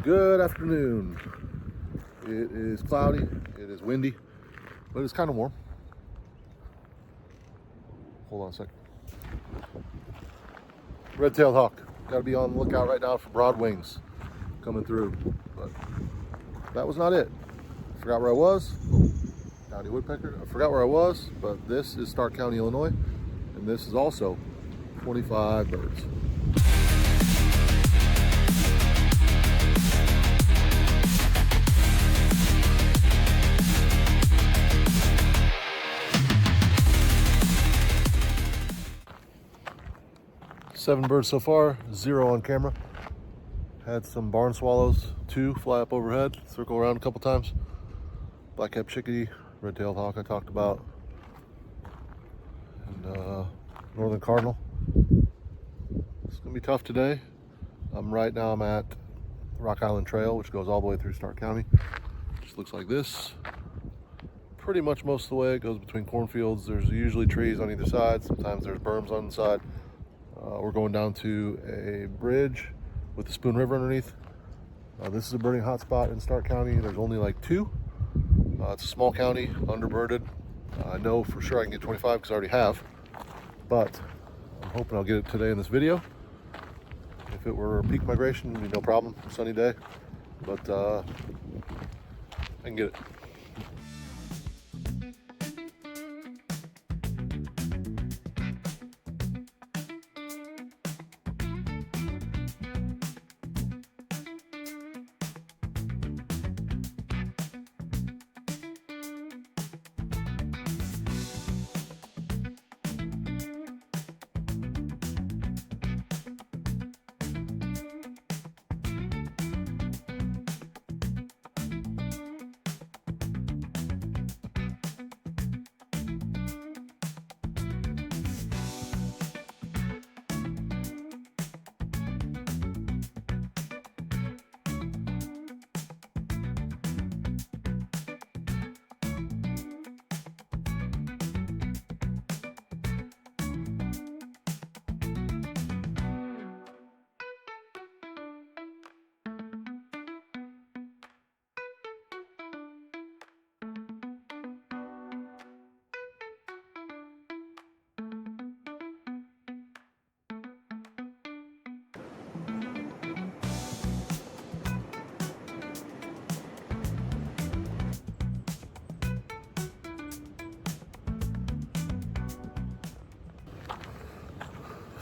Good afternoon. It is cloudy, it is windy, but it's kind of warm. Hold on a second. Red-tailed hawk. Got to be on the lookout right now for broad wings coming through. But that was not it. Forgot where I was. Downy woodpecker. I forgot where I was, but this is Stark County, Illinois, and this is also 25 birds. Seven birds so far, 0 on camera. Had some barn swallows, 2 fly up overhead, circle around a couple times. Black-capped chickadee, red-tailed hawk I talked about, and northern cardinal. It's gonna be tough today. Right now I'm at Rock Island Trail, which goes all the way through Stark County. Just looks like this. Pretty much most of the way it goes between cornfields. There's usually trees on either side. Sometimes there's berms on the side. We're going down to a bridge with the Spoon River underneath. This is a birding hotspot in Stark County. There's only like 2. It's a small county, underbirded. I know for sure I can get 25 because I already have, but I'm hoping I'll get it today in this video. If it were peak migration, it'd be no problem, sunny day, but I can get it.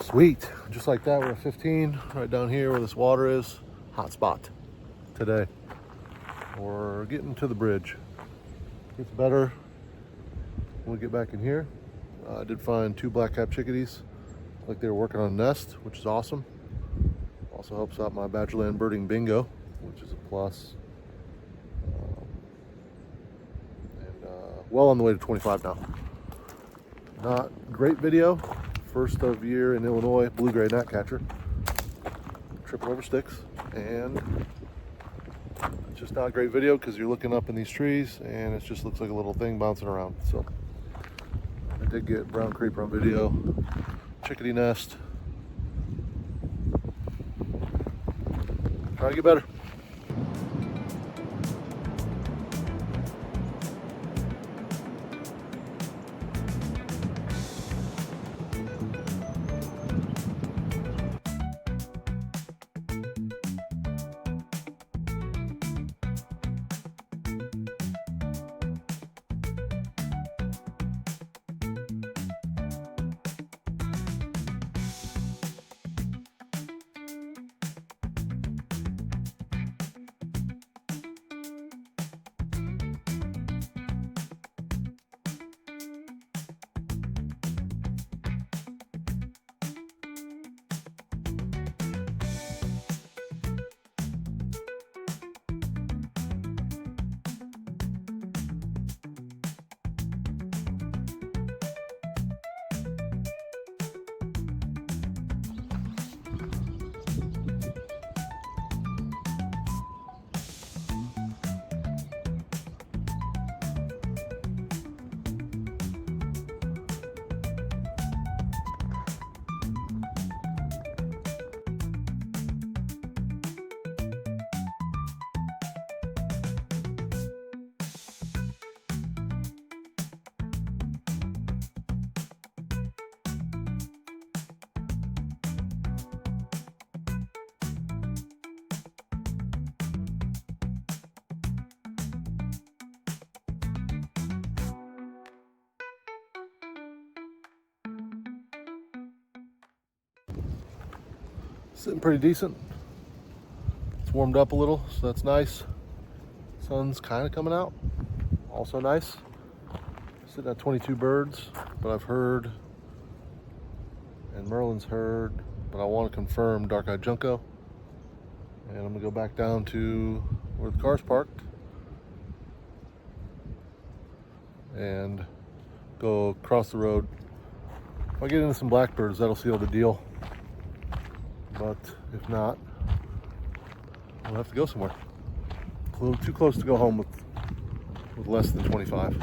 Sweet, just like that, we're at 15, right down here where this water is. Hot spot today. We're getting to the bridge. Gets better when we get back in here. I did find 2 black-capped chickadees, like they were working on a nest, which is awesome. Also helps out my Badgerland birding bingo, which is a plus. Well on the way to 25 now. Not great video. First of year in Illinois, blue-gray gnatcatcher. Tripping over sticks, and it's just not a great video because you're looking up in these trees and it just looks like a little thing bouncing around. So I did get brown creeper on video, chickadee nest. Try to get better. Sitting pretty decent. It's warmed up a little, so that's nice. Sun's kind of coming out, also nice. Sitting at 22 birds, but I've heard, and Merlin's heard, but I want to confirm dark-eyed junco. And I'm gonna go back down to where the car's parked and go across the road. If I get into some blackbirds, that'll seal the deal. But if not, I'll have to go somewhere. A little too close to go home with less than 25.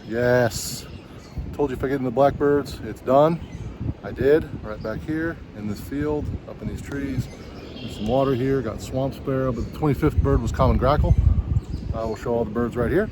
Yes, told you if I get in the blackbirds, it's done. I did, right back here in this field, up in these trees. There's some water here, got swamp sparrow, but the 25th bird was common grackle. I will show all the birds right here.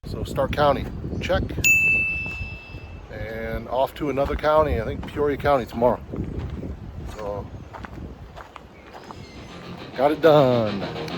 So Stark County, check. And off to another county, I think Peoria County tomorrow. So, got it done.